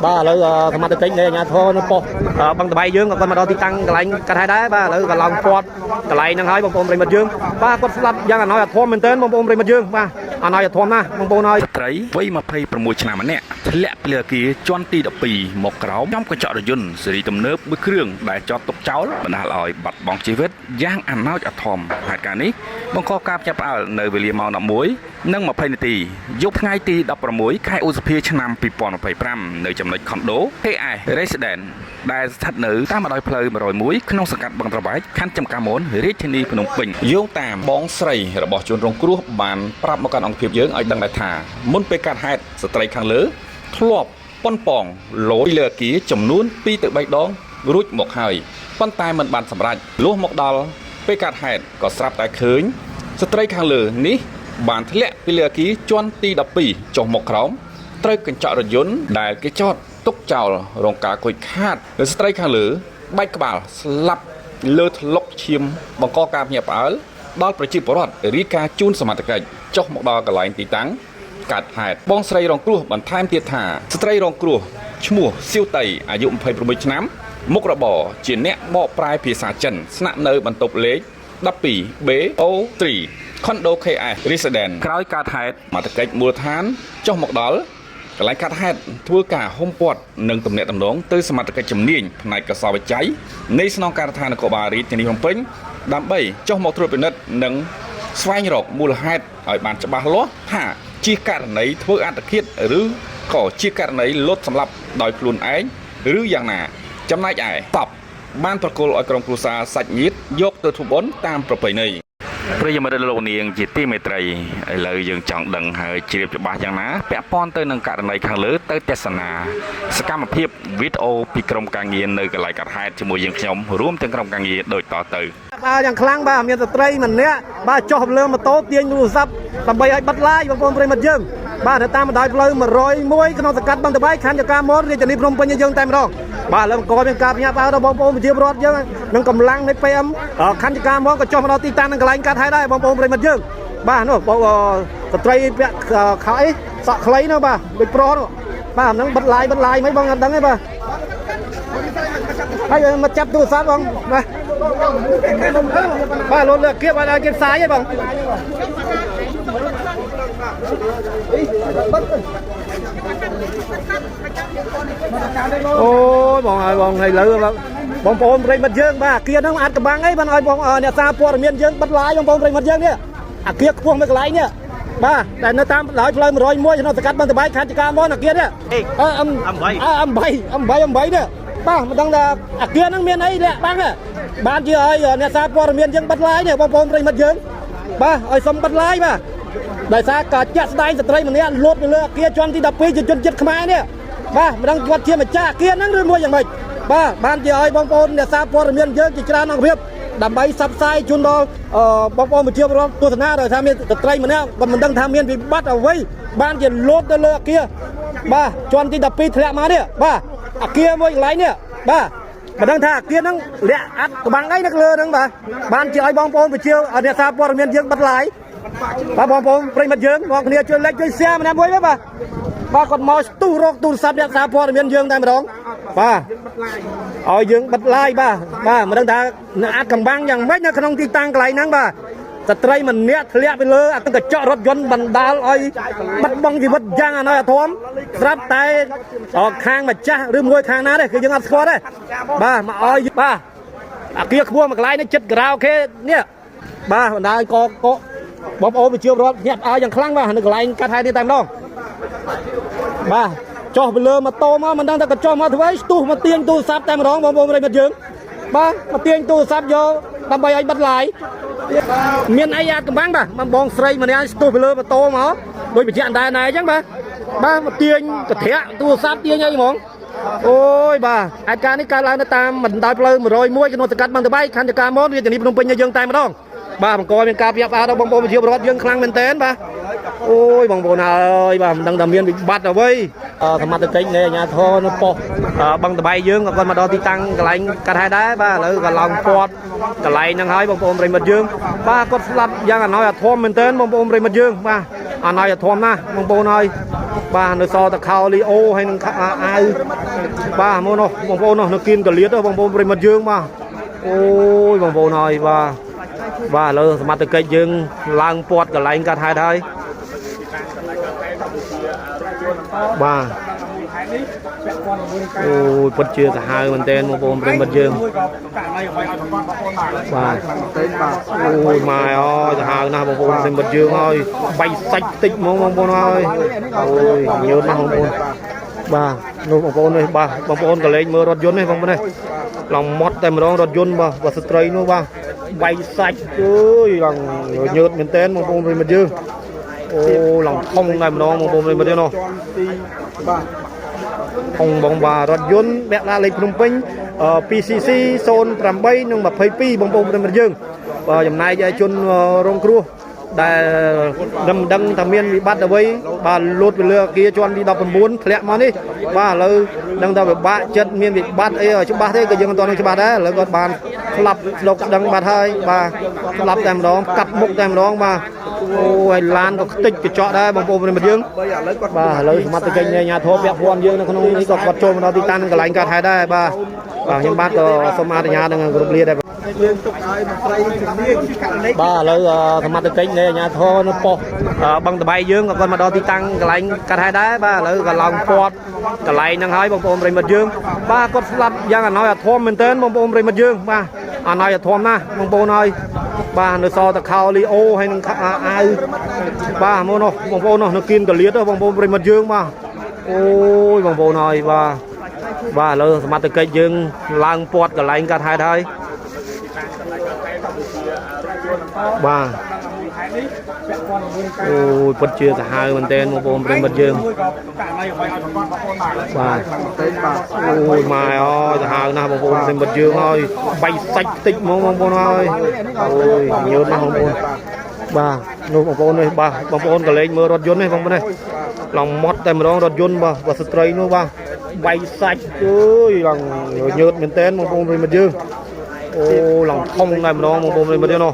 ba lấy tham gia tính này nhà thô nó po bằng tay bay dương còn mà đo thì tăng cái lạnh cái hai đá ba lấy cái lòng quạt cái lạnh năng hỏi bông bông mặt dương ba quạt slap giang là nói là thôm mình tên bông bông mặt dương ba nói là thôm na bông bông nói thấy với mà pay promote chả mà nè lẹ lẹ kia chọn ti đập pì một cáo trong cái chợ dồn xử lý tầm nớp với kêu để cho tục cháu mình đã lòi bật bóng chi vết giang ăn nói ở thòm hạt cả ní bông kho cáp chắp ở nơi về liềm màu nạm muối nâng mà pay tì giúp ngay tì đập vào muối khai Uzbek chăn nằm bị bỏ phải pram nơi chấm lệch condo hay ai resident đại thật nữ ta mà đòi plei mà rồi muối không sạch bằng tàu bãi khăn chấm cá món rít trên đi phnom penh vô tạm bóng sậy rồi bỏ chuồn rong cua bàn pram một con ông phiệp dưỡng ở đằng đại thả muốn pe cắt hạt sợi khang lứa thọp pon pòng lối lừa ký chấm nún pi tự bay đón rút một hơi pon tai mình bàn sầm rạch lúa một đòn pe cắt hạt có sạp tại khơi sợi khang lứa ní bàn thề pi lừa ký chọn ti đập pì trong một khóm trời cần chọn rồi dốn đại cái chót túc chào rong cá quỳ khát rồi sợi khang lứa bay cả bảo lặp lơ lốc chim bằng co cam nhập ở đó là chỉ bảo luật để ca chun sầm mặt cái trong một đòn cái lạnh tí tángกัดหายบ้องสไลรองกลัวบันทายเทียถาสไลรองกลัวชั่วโมงซิวไตอายุไปประมาณน้ำมุกระบ่อจีนเนะบ่อปลายภาษาจันสนับเนยบรรทุกเล็กดับปีเบโอตรีคอนโดเคไอรีสเดนคล้ายการหายมาตะเกียบมูลฐานจ้องหมกดอลกลายการหายทั่วกาห้องปอดหนึ่งตำแหน่งตำแหน่งตื้อสมัติกจำเนียนในกระสอบใจในสนองการทานกบารีที่นิยมเป็นดำใบจ้องหมกตรวจเป็นนัดหนึ่งสวายหลอกมูลหายอ่อยบานจะบาล้อห้าchia cắt nàyធ្វើអត្តឃាតឬក៏chia cắt nàyលុតសម្រាប់ដោយខ្លួនឯងឬយ៉ាងណាចំណែកឯតបបានប្រគល់ឲ្យក្រុមគ្រួសារសាច់ញាតិយកទៅធ្វើបុណ្យតាមប្រពៃណីព្រយមរតលោកនាងជាទីមេត្រីឥឡូវយើងចង់ដឹងហើយជ្រាបច្បាស់យ៉ាងណាពាក់ព័ន្ធទៅនឹងករណីខាងលើទៅទស្សនាសកម្មភាពវីដេអូពីក្រុមការងារនៅកន្លែងកាត់ហេតុជាមួយយើងខ្ញុំរួមទាំងក្រុមការងារដូចតទៅយ៉ាងខ្លាំងបាទមានស្ត្រីម្នាក់បាទចុះលើម៉ូតូទាញទូរស័ព្ទដើម្បីឲ្យបិទឡាយបងប្អូនប្រិមិត្តយើងបាទទៅតាមបណ្ដោយផ្លូវ101ក្នុងសង្កាត់បឹងតបៃខណ្ឌចកាមនរាជធានីភ្នំពេញយើងតែម្ដងបាទលើអង្គមានការផ្ញើផ្អើដល់បងប្អូនប្រជាពលរដ្ឋយើងនឹងកម្លាំងនៃ PM ខណ្ឌចកាមនក៏ចុះមកដល់ទីតាំងនឹងកន្លែងកាត់ហេតុដែរបងប្អូនប្រិមិត្តយើងបាទនោះបងស្ត្រីពាក់ខោអីសក់ខ្លីនោះបាទដូចប្រុសនោះបាទហ្នឹងបិទឡាយមិនបងអត់ដឹងទេបាទហើយមកចាប់ទូរស័ព្ទបងបាទលុតលើគៀបឲ្យគេផ្សាយទេបងអូយបងហើយបងហើយលើបងប្អូនប្រិមិត្តយើងបាទអាគារហ្នឹងអាចកំបាំងអីបានឲ្យបងអ្នកសារព័ត៌មានយើងបិទឡាយបងប្អូនប្រិមិត្តយើងនេះអាគារខ្ពស់មួយកន្លែងនេះបាទតែនៅតាមបណ្ដោយផ្លូវ101ក្នុងសង្កាត់បឹងតបៃខណ្ឌចកាមនអាគារនេះM8 នេះបាទមិនដឹងថាអាគារហ្នឹងមានអីលាក់បាំងបានជាឲ្យអ្នកសារព័ត៌មានយើងបិទឡាយនេះបងប្អូនប្រិមិត្តយើងបាទឲ្យសុំបិទឡាយបាទដោយសារការចាក់ស្ដែងស្ត្រីម្នាក់លួតនៅលើអាគារជាន់ទី12ជាជនជាតិខ្មែរនេះបាទមិនដឹងគាត់ជាម្ចាស់អាគារហ្នឹងឬមួយយ៉ាងម៉េចបាទបានជាឲ្យបងប្អូនអ្នកសារព័ត៌មានយើងជាច្រើនអង្គភាពដើម្បីផ្សព្វផ្សាយជូនដល់បងប្អូនប្រជាពលរដ្ឋទស្សនាដោយថាមានស្ត្រីម្នាក់ក៏មិនដឹងថាមានវិបត្តិអ្វីបានជាលួតទៅលើអាគារបាទជាន់ទី12ធ្លាក់មកនេះបាទអាគារមួយកន្លែងនេះបាទមិនដឹងថាអាគារហ្នឹងលាក់អាត់ក្បាំងអីនៅលើហ្នឹងបាទបានជាឲ្យបងប្អូនប្រជាអ្នកសារព័ត៌មានយើងបិទឡាយបាទបងប្អូនប្រិមិត្តយើងបងគ្នាជួយ like ជួយ share ម្នាក់មួយបាទគាត់មកស្ទុះរកទូរស័ព្ទអ្នកសារព័ត៌មានយើងតែម្ដងបាទឲ្យយើងបិទឡាយបាទមិនដឹងថាអាចកំបាំងយ៉ាងម៉េចនៅក្នុងទីតាំងកន្លែងហ្នឹងបាទស្ត្រីម្នាក់ធ្លាក់ទៅលើអាកញ្ចក់រថយន្តបណ្ដាលឲ្យបាត់បង់ជីវិតយ៉ាងអនាធមស្រាប់តែខាងម្ចាស់ឬមួយខាងណាទេគឺយើងអត់ស្គាល់ទេបាទមកឲ្យបាទអាគារខ្ពស់មួយកន្លែងនេះចិត្តការ៉ាអូខេនេះបាទបណ្ដាលក៏បងប្អូនប្រជាពលរដ្ឋញាក់ឲ្យយ៉ាងខ្លាំងបាទនៅកន្លែងកាត់ហេតុនេះតែម្ដងបាទចុះទៅលើម៉ូតូមកមិនដឹងថាក៏ចុះមកធ្វើអីស្ទុះមកទាញទូរស័ព្ទតែម្ដងបងប្អូនប្រិមិត្តយើងបាទមកទាញទូរស័ព្ទយកដើម្បីឲ្យបិទឡាយមានអីអាចកំបាំងបាទបងស្រីម្នាក់ស្ទុះទៅលើម៉ូតូមកដូចបញ្ជាក់អណ្ដែតណែអញ្ចឹងបាទមកទាញកន្ធាក់ទូរស័ព្ទទាញអីហ្មងអូយបាទហេតុការណ៍នេះកើតឡើងនៅតាមបណ្ដោយផ្លូវ101ក្នុងសង្កាត់បឹងតបៃខណ្ឌចកាមនរាជធានីភ្នំពេញយើងតែម្ដងបាទបង្កមានការផ្ទះផ្អើលដល់បងប្អូនប្រជាពលរដ្ឋយើងខ្លាំងមែនទែនបាទអូយបងប្អូនហើយបាទមិនដឹងថាមានវិបត្តិអ្វីសមត្ថកិច្ចនៃអាជ្ញាធរនៅប៉ុស្តិ៍បឹងតបៃយើងក៏គាត់មកដល់ទីតាំងកន្លែងកាត់ហេតុដែរបាទឥឡូវក៏ឡងពាត់កន្លែងហ្នឹងហើយបងប្អូនប្រិមិត្តយើងបាទគាត់ស្លាប់យ៉ាងអណោយអាធមមែនទែនបងប្អូនប្រិមិត្តយើងបាទ អាណឲ្យធំណាបងប្អូនហើយបាទនៅសតខោលីអូហើយនឹងអាវបាទមកនោះបងប្អូននោះនៅគៀនកលៀតបងប្អូនប្រិមិត្តយើងបាទអូយបងប្អូនហើយបាទលើសមត្ថកិច្ចយើងឡើងពាត់កន្លែងកាត់ហេតុហើយបាទអូយពិតជាសាហាវមែនទែនបងប្អូនប្រិមិត្តយើងបាទអូយម៉ែអើយសាហាវណាស់បងប្អូនប្រិមិត្តយើងហើយបៃសាច់តិចហ្មងបងប្អូនហើយអូយញើសណាស់បងប្អូនបាទនោះបងប្អូននេះបាទបងប្អូនកលេចមើលរថយន្តនេះបងប្អូននេះឡងម៉ត់តែម្ដងរថយន្តបាទស្ត្រីនោះបាទបៃសាច់អើយឡងញើសមែនទែនបងប្អូនប្រិមិត្តយើងអូឡងធំតែម្ដងបងប្អូនប្រិមិត្តយើងនោះបាទអង្គបងបាទរថយន្តវគ្គឡាលេខភ្នំពេញ PCC 08និង22បងប្អូនប្រិមិត្តយើងបាទចំណែកឯជនរងគ្រោះដែលដឹងថាមានវិបត្តិអ្វីបាទលោតពីលើអគារជាន់ទី19ធ្លាក់មកនេះបាទឥឡូវដឹងថាពិបាកចិត្តមានវិបត្តិអីច្បាស់ទេក៏យើងមិនទាន់នឹងច្បាស់ដែរឥឡូវគាត់បានស្លាប់ស្ដុកដឹងបាត់ហើយបាទស្លាប់តែម្ដងកាត់មុខតែម្ដងបាទអូយឡានក៏ខ្ទេចកញ្ចក់ដែរបងប្អូនប្រិមិត្តយើងបាទឥឡូវសមត្ថកិច្ចនៃអាជ្ញាធរពាក់ព័ន្ធយើងនៅក្នុងនេះក៏គាត់ចូលមកដល់ទីតាំងកន្លែងកាត់ហេតុដែរបាទខ្ញុំបាទក៏សូមអនុញ្ញាតនឹងគ្រប់លាដែរយើងទុកឲ្យមន្ត្រីជំនាញបាទឥឡូវសមត្ថកិច្ចនៃអាជ្ញាធរនៅប៉ុស្តិ៍បឹងតបៃយើងក៏គាត់មកដល់ទីតាំងកន្លែងកាត់ហេតុដែរបាទឥឡូវក៏ឡើងពាត់កន្លែងហ្នឹងហើយបងប្អូនប្រិមិត្តយើងបាទគាត់ស្លាប់យ៉ាងអណោយអធមមែនទែនបងប្អូនប្រិមិត្តយើងបាទអណោយអធមណាស់បងប្អូនហើយបាទនៅសតខោលីអូហើយនឹងអាវបាទមកនោះបងប្អូននោះនៅគៀនកលៀតបងប្អូនប្រិមិត្តយើងបាទអូយបងប្អូនហើយបាទឥឡូវសមត្ថកិច្ចយើងឡើងពាត់កន្លែងកាត់ហេតុហើយបាទអូយពិតជាសាហាវមែនទែនបងប្អូនប្រិមិត្តយើងបាទអូយម៉ែអើយសាហាវណាស់បងប្អូនប្រិមិត្តយើងហើយបៃសាច់តិចហ្មងបងប្អូនហើយអូយញើសណាស់បងប្អូនបាទនោះបងប្អូននេះបាទបងប្អូនកលេចមើលរថយន្តនេះបងប្អូននេះឡងម៉ត់តែម្ដងរថយន្តបាទស្ត្រីនោះបាទបៃសាច់អើយឡងញើសមែនទែនបងប្អូនប្រិមិត្តយើងអូឡងធំតែម្ដងបងប្អូនប្រិមិត្តយើងនោះ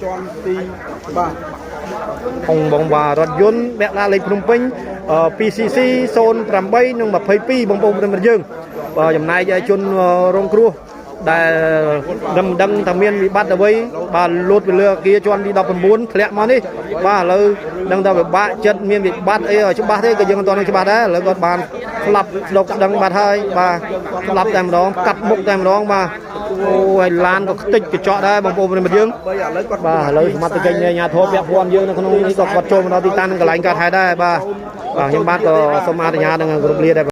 បាទអង្គបងបាទរថយន្តវគ្គឡាលេខភ្នំពេញ PCC 08និង22បងប្អូនប្រិមិត្តយើងបាទចំណែកឯជនរងគ្រោះដែលដឹងថាមានវិបត្តិអ្វីបាទលោតពីលើអគារជាន់ទី19ធ្លាក់មកនេះបាទឥឡូវដឹងថាពិបាកចិត្តមានវិបត្តិអីច្បាស់ទេក៏យើងមិនទាន់នឹងច្បាស់ដែរឥឡូវគាត់បានស្លាប់ស្ដុកដឹងបាត់ហើយបាទស្លាប់តែម្ដងកាត់មុខតែម្ដងបាទអូយឡានក៏ខ្ទេចកញ្ចក់ដែរបងប្អូនប្រិមិត្តយើងបាទឥឡូវសមត្ថកិច្ចនៃអាជ្ញាធរពាក់ព័ន្ធយើងនៅក្នុងនេះក៏គាត់ចូលមកដល់ទីតាំងកន្លែងកាត់ហេតុដែរបាទខ្ញុំបាទក៏សូមអនុញ្ញាតនឹងគ្រប់លាដែរ